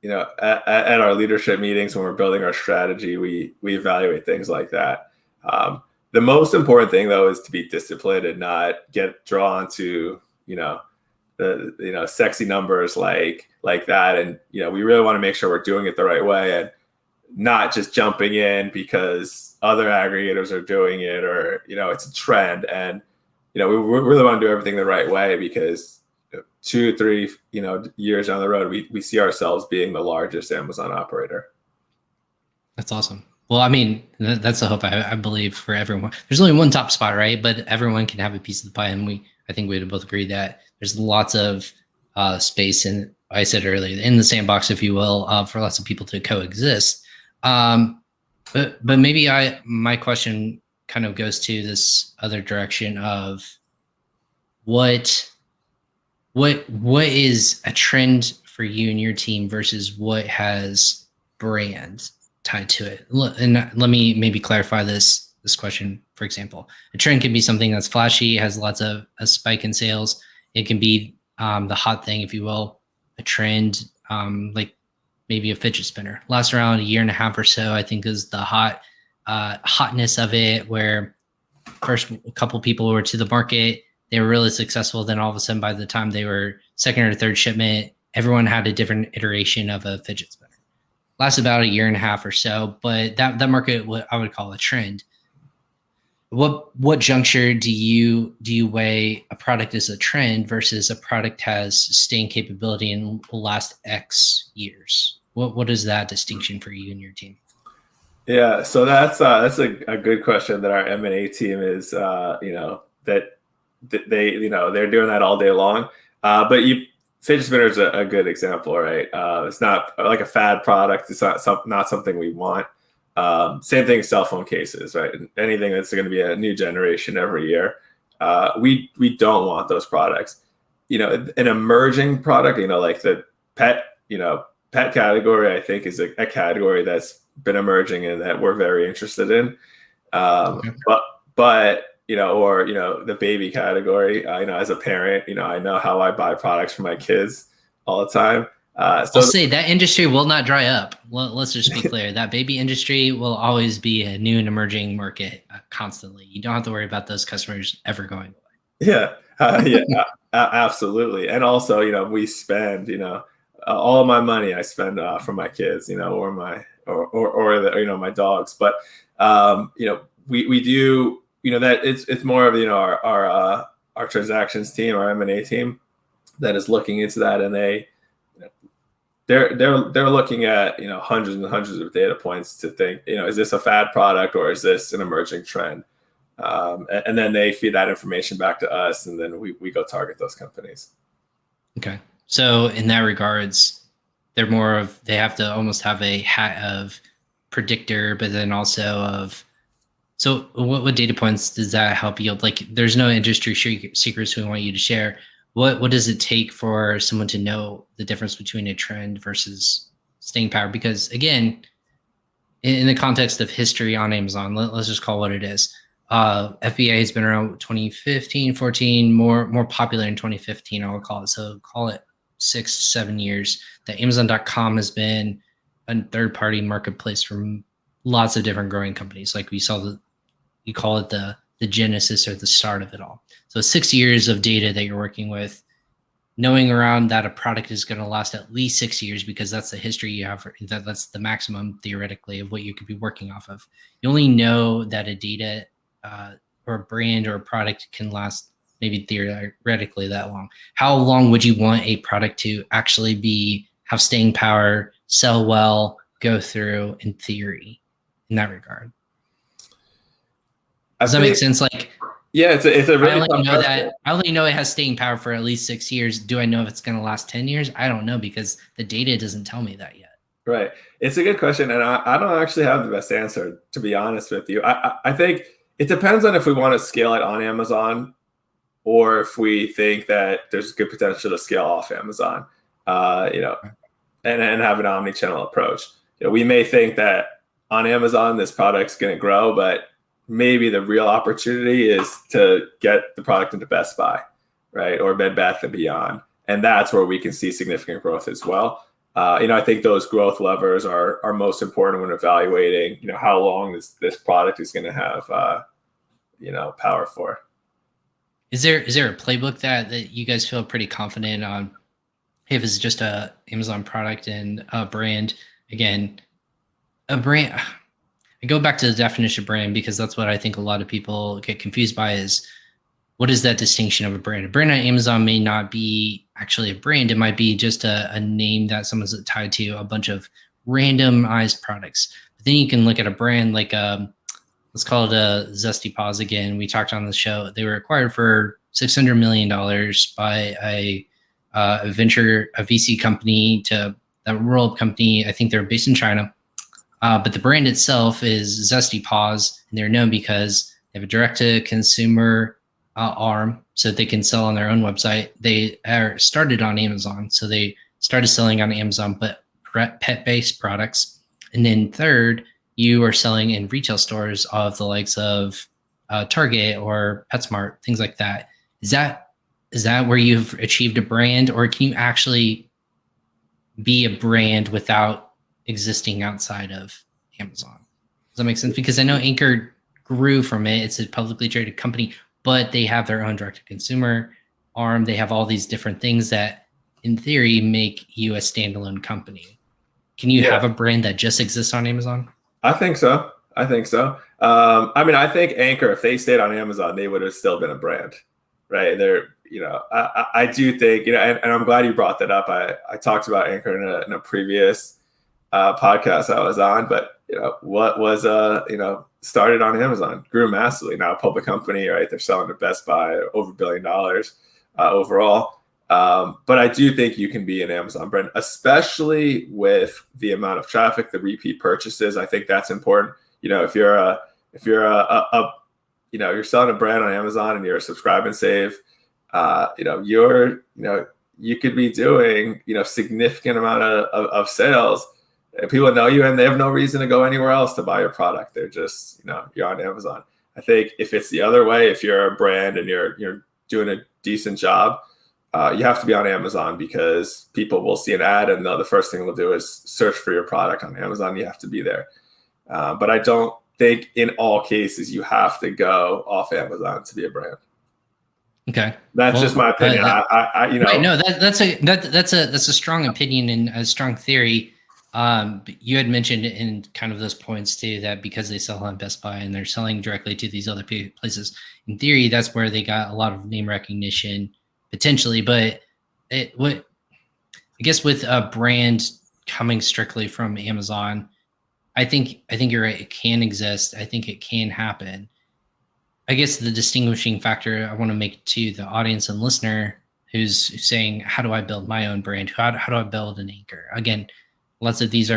at our leadership meetings when we're building our strategy, we evaluate things like that. The most important thing though is to be disciplined and not get drawn to the sexy numbers like that, and we really want to make sure we're doing it the right way and not just jumping in because other aggregators are doing it or it's a trend. And we really want to do everything the right way because 2-3 years down the road we see ourselves being the largest Amazon operator. That's awesome. Well, I mean, that's the hope I believe for everyone. There's only one top spot, right? But everyone can have a piece of the pie, and I think we would both agree that there's lots of space, and I said earlier, in the sandbox, if you will, for lots of people to coexist. But maybe my question kind of goes to this other direction of what is a trend for you and your team versus what has brand tied to it. And let me maybe clarify this question. For example, a trend can be something that's flashy, has lots of a spike in sales. It can be the hot thing, if you will, a trend, like maybe a fidget spinner. Lasts around 1.5 years or so, I think, is the hotness of it, where first a couple people were to the market, they were really successful. Then all of a sudden, by the time they were second or third shipment, everyone had a different iteration of a fidget spinner. Lasts about 1.5 years or so, but that market, what I would call a trend. What juncture do you weigh a product as a trend versus a product has staying capability and will last X years? What is that distinction for you and your team? Yeah, so that's a good question that our M&A team is that they're doing that all day long. But fidget spinner is a good example, right? It's not like a fad product. It's not something we want. Same thing, cell phone cases, right? Anything that's going to be a new generation every year. We don't want those products. An emerging product, like the pet category, I think is a category that's been emerging and that we're very interested in. Okay. But or the baby category. As a parent, I know how I buy products for my kids all the time. I'll So say that industry will not dry up. Let's just be clear. That baby industry will always be a new and emerging market constantly. You don't have to worry about those customers ever going away. yeah, absolutely. And also, we spend, all of my money I spend for my kids, or my or the, my dogs. But we do, that it's more of our transactions team, our M&A team, that is looking into that, and they're looking at hundreds and hundreds of data points to think, is this a fad product or is this an emerging trend? And then they feed that information back to us, and then we go target those companies. Okay. So in that regards, they have to almost have a hat of predictor, but then also of, so what data points does that help yield? Like, there's no industry secrets we want you to share. What does it take for someone to know the difference between a trend versus staying power? Because again, in the context of history on Amazon, let's just call it what it is. FBA has been around 2015, 14, more popular in 2015, I will call it. So call it 6-7 years. That Amazon.com has been a third-party marketplace for lots of different growing companies. Like we saw you call it the genesis or the start of it all. So 6 years of data that you're working with, knowing around that a product is going to last at least 6 years, because that's the history you have. That's the maximum theoretically of what you could be working off of. You only know that a data or a brand or a product can last maybe theoretically that long. How long would you want a product to actually have staying power, sell well, go through in theory in that regard? Does that make sense? Like, yeah, it's a really I only know it has staying power for at least 6 years. Do I know if it's going to last 10 years? I don't know, because the data doesn't tell me that yet. Right. It's a good question, and I don't actually have the best answer, to be honest with you. I think it depends on if we want to scale it on Amazon, or if we think that there's good potential to scale off Amazon, and have an omni-channel approach. We may think that on Amazon this product's going to grow, but maybe the real opportunity is to get the product into Best Buy, right, or Bed Bath & Beyond, and that's where we can see significant growth as well. I think those growth levers are most important when evaluating, how long this product is going to have, power for. Is there a playbook that you guys feel pretty confident on? Hey, if it's just a Amazon product and a brand, again, a brand. I go back to the definition of brand, because that's what I think a lot of people get confused by is, what is that distinction of a brand? A brand on Amazon may not be actually a brand. It might be just a name that someone's tied to a bunch of randomized products. But then you can look at a brand like, let's call it a Zesty Paws again. We talked on the show. They were acquired for $600 million by a VC company, to a roll-up company. I think they're based in China. But the brand itself is Zesty Paws, and they're known because they have a direct-to-consumer arm, so they can sell on their own website. They are started on Amazon, so they started selling on Amazon, but pet-based products. And then third, you are selling in retail stores of the likes of Target or PetSmart, things like that. Is that where you've achieved a brand, or can you actually be a brand without existing outside of Amazon? Does that make sense? Because I know Anchor grew from it. It's a publicly traded company, but they have their own direct-to-consumer arm. They have all these different things that, in theory, make you a standalone company. Can you have a brand that just exists on Amazon? I think so. I think Anchor, if they stayed on Amazon, they would have still been a brand, right? I do think, and I'm glad you brought that up. I talked about Anchor in a previous podcast I was on, but what was started on Amazon, grew massively, now a public company, right? They're selling to Best Buy over $1 billion overall. But I do think you can be an Amazon brand, especially with the amount of traffic, the repeat purchases. I think that's important. If you're you're selling a brand on Amazon and you're a subscribe and save, you could be doing significant amount of sales People know you and they have no reason to go anywhere else to buy your product. They're just, you're on Amazon. I think if it's the other way, if you're a brand and you're doing a decent job, you have to be on Amazon because people will see an ad and the first thing they'll do is search for your product on Amazon. You have to be there. But I don't think in all cases you have to go off Amazon to be a brand. Okay, that's just my opinion. Right, no, that's a strong opinion and a strong theory. You had mentioned in kind of those points too that because they sell on Best Buy and they're selling directly to these other places, in theory, that's where they got a lot of name recognition potentially. But I guess with a brand coming strictly from Amazon, I think you're right. It can exist. I think it can happen. I guess the distinguishing factor I want to make to the audience and listener who's saying, how do I build my own brand? How do I build an anchor? Again, lots of these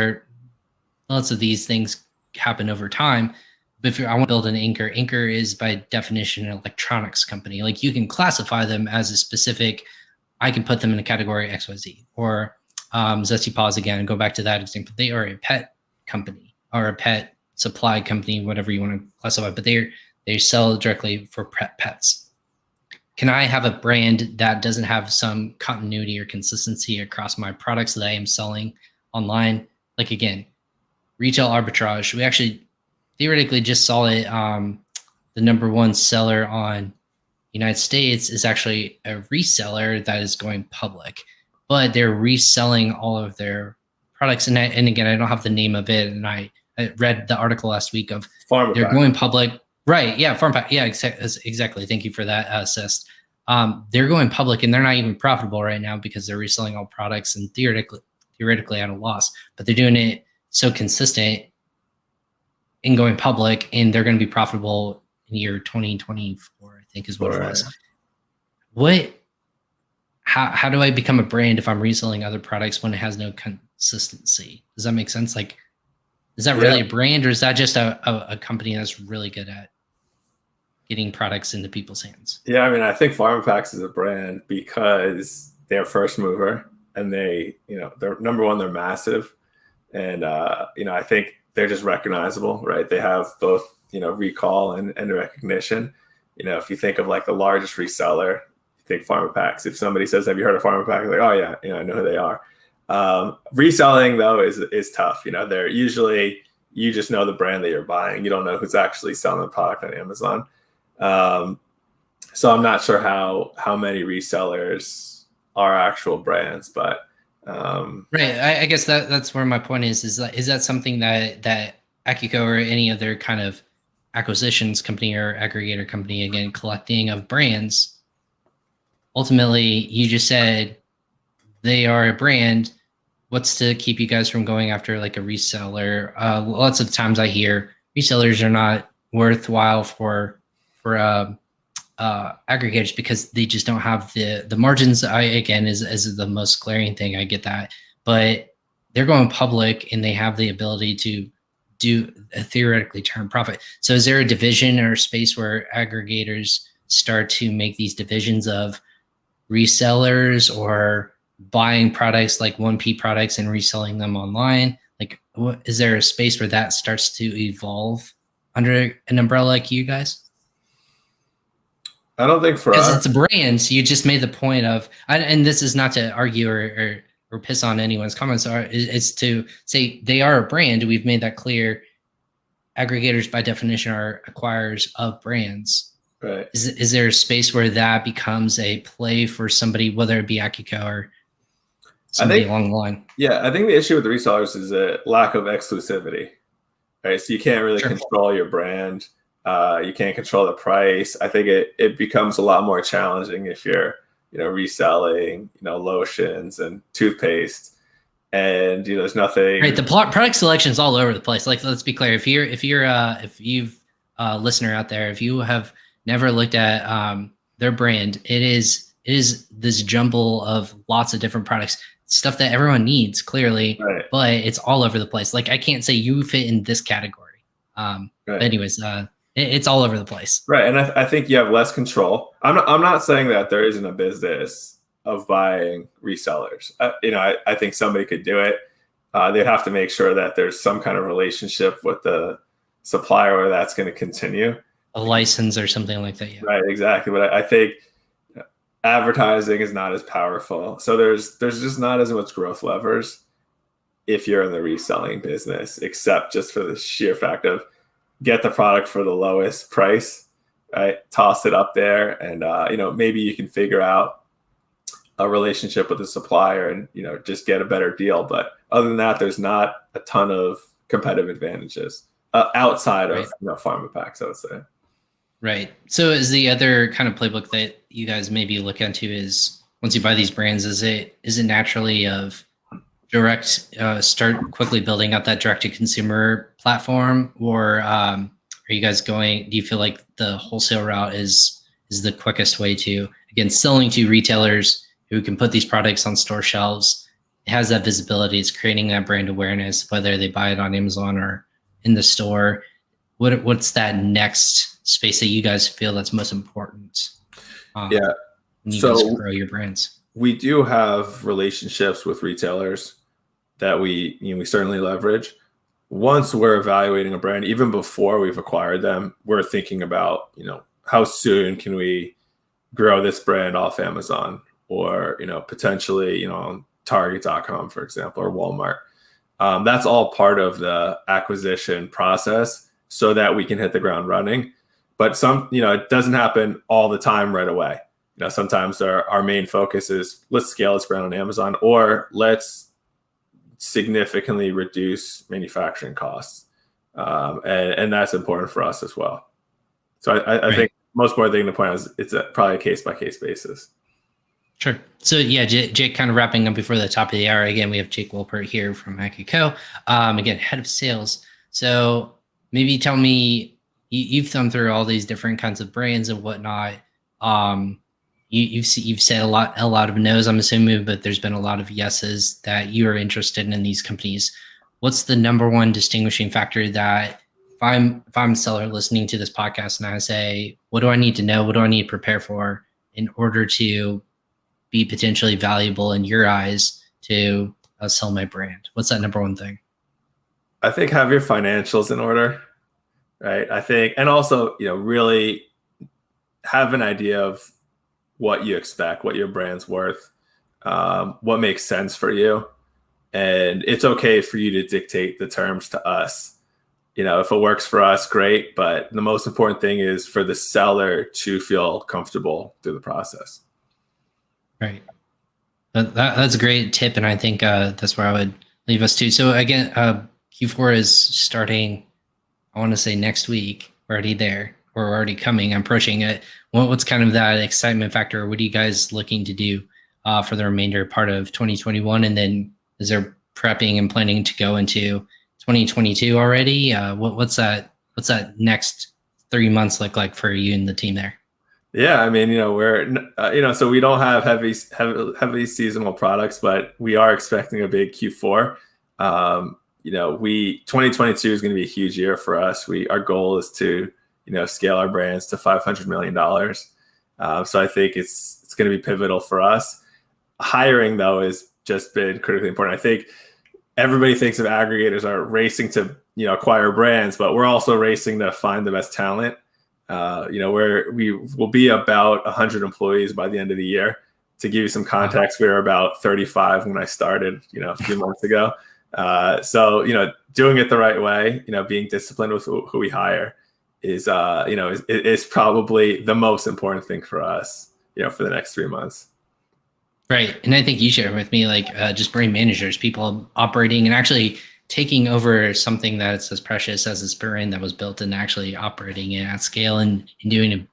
things happen over time. But if I want to build an anchor is by definition an electronics company. Like you can classify them as a specific, I can put them in a category XYZ or Zesty Paws again, and go back to that example. They are a pet company or a pet supply company, whatever you want to classify, but they sell directly for pets. Can I have a brand that doesn't have some continuity or consistency across my products that I am selling online? Like again, retail arbitrage. We actually theoretically just saw it. The number one seller on United States is actually a reseller that is going public, but they're reselling all of their products. And again, I don't have the name of it. And I read the article last week of they're going public. Right. Yeah. Farm Pack. Yeah, exactly. Thank you for that assist. They're going public and they're not even profitable right now because they're reselling all products and theoretically at a loss, but they're doing it so consistent in going public and they're going to be profitable in year 2024, I think is what it was. How do I become a brand if I'm reselling other products when it has no consistency? Does that make sense? Like, is that really a brand or is that just a company that's really good at getting products into people's hands? Yeah, I mean, I think Farm Packs is a brand because they're first mover and they're number one, they're massive. And, I think they're just recognizable, right? They have both, recall and recognition. If you think of like the largest reseller, you think Farm Packs. If somebody says, have you heard of Farm Pack? Like, oh yeah, I know who they are. Reselling though is tough. They're usually, you just know the brand that you're buying. You don't know who's actually selling the product on Amazon. So I'm not sure how many resellers are actual brands, but right. I guess that's where my point is that something that Acquco or any other kind of acquisitions company or aggregator company, again, collecting of brands, ultimately you just said they are a brand. What's to keep you guys from going after like a reseller? Lots of times I hear resellers are not worthwhile for aggregators because they just don't have the margins. Is the most glaring thing. I get that, but they're going public and they have the ability to do a theoretically turn profit. So is there a division or space where aggregators start to make these divisions of resellers or buying products like 1P products and reselling them online? Like, is there a space where that starts to evolve under an umbrella like you guys? I don't think for us, because it's a brand. So you just made the point of, and this is not to argue or piss on anyone's comments. It's to say they are a brand. We've made that clear. Aggregators, by definition, are acquirers of brands. Right. Is there a space where that becomes a play for somebody, whether it be Acquco or somebody along the line? Yeah, I think the issue with the resellers is a lack of exclusivity. Right. So you can't really control your brand. You can't control the price. I think it becomes a lot more challenging if you're, reselling, lotions and toothpaste, and there's nothing. Right, the product selection is all over the place. Like, let's be clear. If you've listener out there, if you have never looked at their brand, it is this jumble of lots of different products, stuff that everyone needs clearly, right. But it's all over the place. Like, I can't say you fit in this category. Right. But anyways, it's all over the place. Right. And I think you have less control. I'm not saying that there isn't a business of buying resellers. I think somebody could do it. they'd have to make sure that there's some kind of relationship with the supplier where that's going to continue. A license or something like that. Yeah. Right, exactly. But I think advertising is not as powerful. So there's just not as much growth levers if you're in the reselling business, except just for the sheer fact of get the product for the lowest price, right? Toss it up there, and maybe you can figure out a relationship with the supplier and just get a better deal. But other than that, there's not a ton of competitive advantages outside of pharma packs, I would say. Right. So is the other kind of playbook that you guys maybe look into is once you buy these brands, is it naturally of direct start quickly building out that direct to consumer platform, or are you guys do you feel like the wholesale route is the quickest way to, again, selling to retailers who can put these products on store shelves? It has that visibility, it's creating that brand awareness, whether they buy it on Amazon or in the store. What's that next space that you guys feel that's most important? When you guys grow your brands. We do have relationships with retailers that we certainly leverage. Once we're evaluating a brand, even before we've acquired them, we're thinking about, how soon can we grow this brand off Amazon or, potentially, on Target.com, for example, or Walmart. That's all part of the acquisition process so that we can hit the ground running. But it doesn't happen all the time right away. Sometimes our main focus is let's scale this brand on Amazon, or let's significantly reduce manufacturing costs. And that's important for us as well. So I think most important thing to point out is it's probably a case-by-case basis. Sure. So yeah, Jake, kind of wrapping up before the top of the hour. Again, we have Jake Wolpert here from Acquco, again, head of sales. So maybe tell me, you've thumbed through all these different kinds of brands and whatnot. You've said a lot of no's, I'm assuming, but there's been a lot of yeses that you are interested in these companies. What's the number one distinguishing factor that if I'm a seller listening to this podcast and I say, what do I need to know? What do I need to prepare for in order to be potentially valuable in your eyes to sell my brand? What's that number one thing? I think have your financials in order, right? I think, and also, really have an idea of what you expect, what your brand's worth, what makes sense for you. And it's okay for you to dictate the terms to us. If it works for us, great. But the most important thing is for the seller to feel comfortable through the process. Right. That's a great tip. And I think that's where I would leave us to. So again, Q4 is starting, I want to say next week. We're already there. We're already coming. I'm approaching it. What's kind of that excitement factor? What are you guys looking to do for the remainder part of 2021? And then is there prepping and planning to go into 2022 already? What's that next 3 months look like for you and the team there? Yeah, I mean, we're, so we don't have heavy seasonal products, but we are expecting a big Q4. 2022 is going to be a huge year for us. Our goal is to, scale our brands to $500 million. So I think it's going to be pivotal for us. Hiring, though, has just been critically important. I think everybody thinks of aggregators are racing to, acquire brands, but we're also racing to find the best talent. We will be about 100 employees by the end of the year. To give you some context, we were about 35 when I started, a few months ago. So, doing it the right way, being disciplined with who we hire is probably the most important thing for us, for the next 3 months. Right. And I think you shared with me, just brand managers, people operating and actually taking over something that's as precious as this brand that was built and actually operating it at scale and doing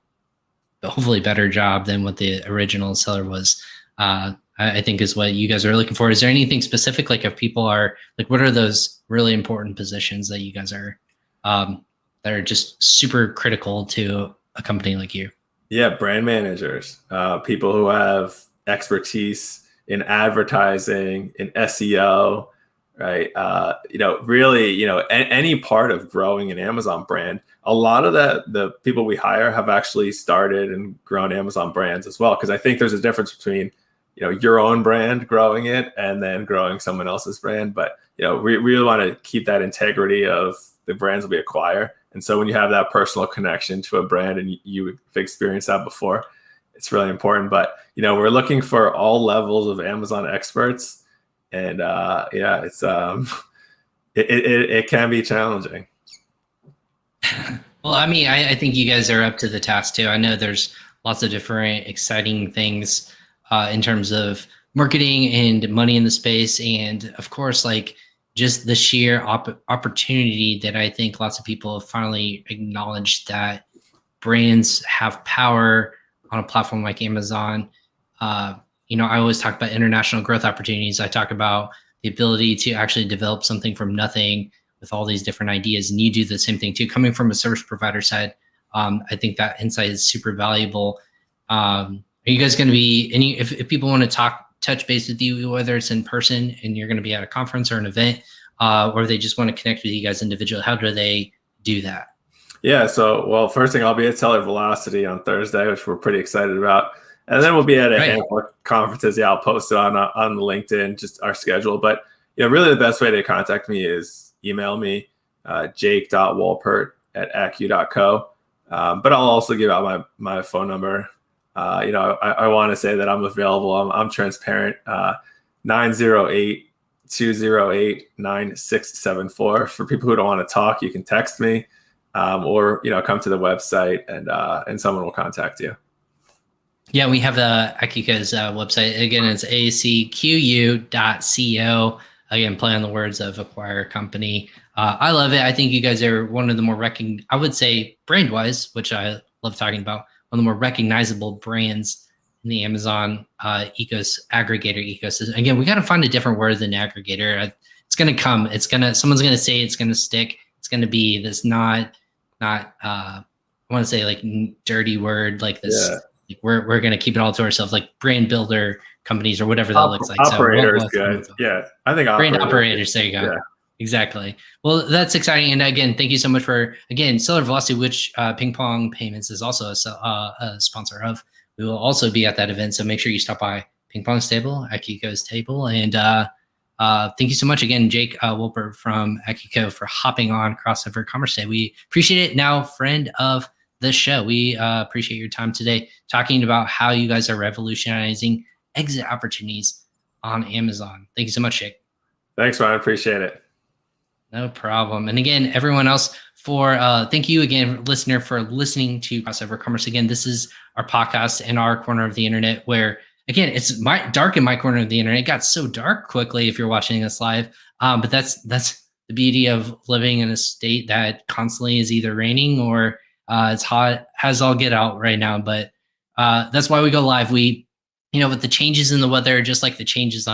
a hopefully better job than what the original seller was. I think is what you guys are looking for. Is there anything specific, if people are what are those really important positions that you guys are, that are just super critical to a company like you? Yeah. Brand managers, people who have expertise in advertising, in SEO, right? Really, any part of growing an Amazon brand. A lot of the people we hire have actually started and grown Amazon brands as well. Because I think there's a difference between, your own brand, growing it, and then growing someone else's brand. But we really want to keep that integrity of the brands we acquire. And so when you have that personal connection to a brand and you've experienced that before, it's really important. But, we're looking for all levels of Amazon experts. And it's it can be challenging. Well, I mean, I think you guys are up to the task too. I know there's lots of different exciting things in terms of marketing and money in the space. And of course, like just the sheer opportunity that I think lots of people have finally acknowledged that brands have power on a platform like Amazon. I always talk about international growth opportunities. I talk about the ability to actually develop something from nothing with all these different ideas, and you do the same thing too. Coming from a service provider side, I think that insight is super valuable. Are you guys going to be if people want to touch base with you, whether it's in person and you're going to be at a conference or an event, or they just want to connect with you guys individually, how do they do that? Yeah, so, first thing, I'll be at Seller Velocity on Thursday, which we're pretty excited about. And then we'll be at a handful of conferences. Yeah, I'll post it on LinkedIn, just our schedule. But, really the best way to contact me is email me, jake.walpert@acquco. But I'll also give out my phone number. I want to say that I'm available. I'm transparent. 908-208-9674. For people who don't want to talk, you can text me. Or come to the website and someone will contact you. Yeah, we have Acquco's website. Again, it's acqu.co. Again, play on the words of acquire company. I love it. I think you guys are one of the more I would say brand-wise, which I love talking about, one of the more recognizable brands in the Amazon aggregator ecosystem. Again, we got to find a different word than aggregator. It's going to come. Someone's going to say it's going to stick. It's going to be this not I want to say like dirty word like this. Yeah. Like we're going to keep it all to ourselves, like brand builder companies or whatever that looks like. Operators, good. Yeah, I think brand operators. There you go. Yeah. Exactly. Well, that's exciting. And again, thank you so much for Seller Velocity, which PingPong Payments is also a sponsor of. We will also be at that event, so make sure you stop by PingPong's table, Acquco's table, and thank you so much again, Jake Wolpert from Acquco, for hopping on Crossover Commerce Day. We appreciate it. Now, friend of the show, we appreciate your time today talking about how you guys are revolutionizing exit opportunities on Amazon. Thank you so much, Jake. Thanks, Ryan. Appreciate it. No problem. And again, everyone else, thank you again, listener, for listening to Crossover Commerce. Again, this is our podcast in our corner of the internet where, again, it's dark in my corner of the internet. It got so dark quickly if you're watching us live. But that's the beauty of living in a state that constantly is either raining or it's hot, has all get out right now. But that's why we go live. We, with the changes in the weather, just like the changes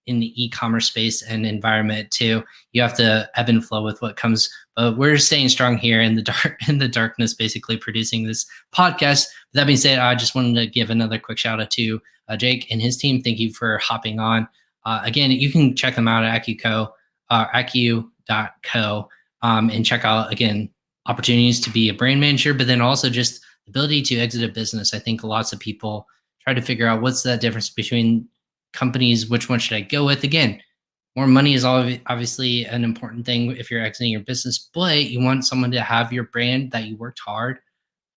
in the e-commerce space and environment too, you have to ebb and flow with what comes. But we're staying strong here in the darkness, basically producing this podcast. With that being said, I just wanted to give another quick shout out to Jake and his team. Thank you for hopping on. Again, you can check them out at Acquco, acqu.co, and check out, again, opportunities to be a brand manager, but then also just the ability to exit a business. I think lots of people try to figure out what's that difference between companies, which one should I go with? Again, more money is obviously an important thing if you're exiting your business, but you want someone to have your brand that you worked hard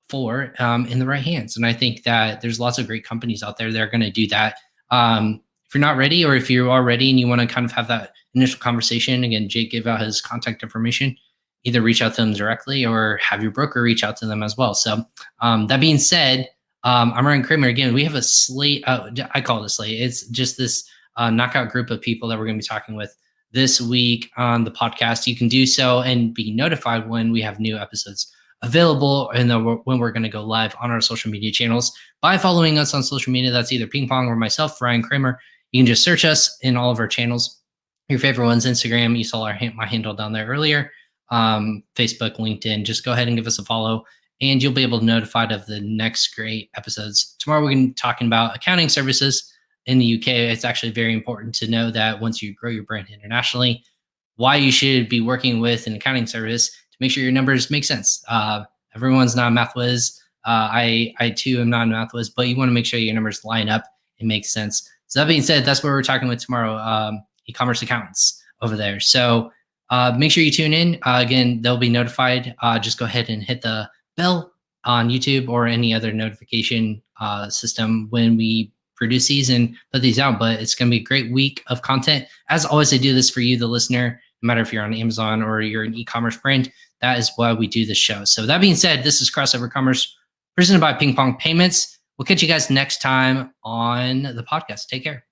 for in the right hands. And I think that there's lots of great companies out there that are going to do that. If you're not ready, or if you are ready and you want to kind of have that initial conversation, again, Jake gave out his contact information. Either reach out to them directly or have your broker reach out to them as well. So that being said, I'm Ryan Kramer. Again, we have a slate. I call it a slate. It's just this knockout group of people that we're going to be talking with this week on the podcast. You can do so and be notified when we have new episodes available and when we're going to go live on our social media channels by following us on social media. That's either PingPong or myself, Ryan Kramer. You can just search us in all of our channels. Your favorite one's Instagram. You saw my handle down there earlier. Facebook, LinkedIn. Just go ahead and give us a follow, and you'll be able to be notified of the next great episodes. Tomorrow we're going to be talking about accounting services in the UK. It's actually very important to know that once you grow your brand internationally, why you should be working with an accounting service to make sure your numbers make sense. Everyone's not a math whiz. I too am not a math whiz, but you want to make sure your numbers line up and make sense. So that being said, that's what we're talking with tomorrow. E-commerce accountants. over there. So make sure you tune in. Again, they'll be notified. Just go ahead and hit the bell on YouTube or any other notification system when we produce these and put these out. But it's going to be a great week of content. As always, I do this for you, the listener, no matter if you're on Amazon or you're an e-commerce brand. That is why we do the show. So that being said, this is Crossover Commerce presented by PingPong Payments. We'll catch you guys next time on the podcast. Take care.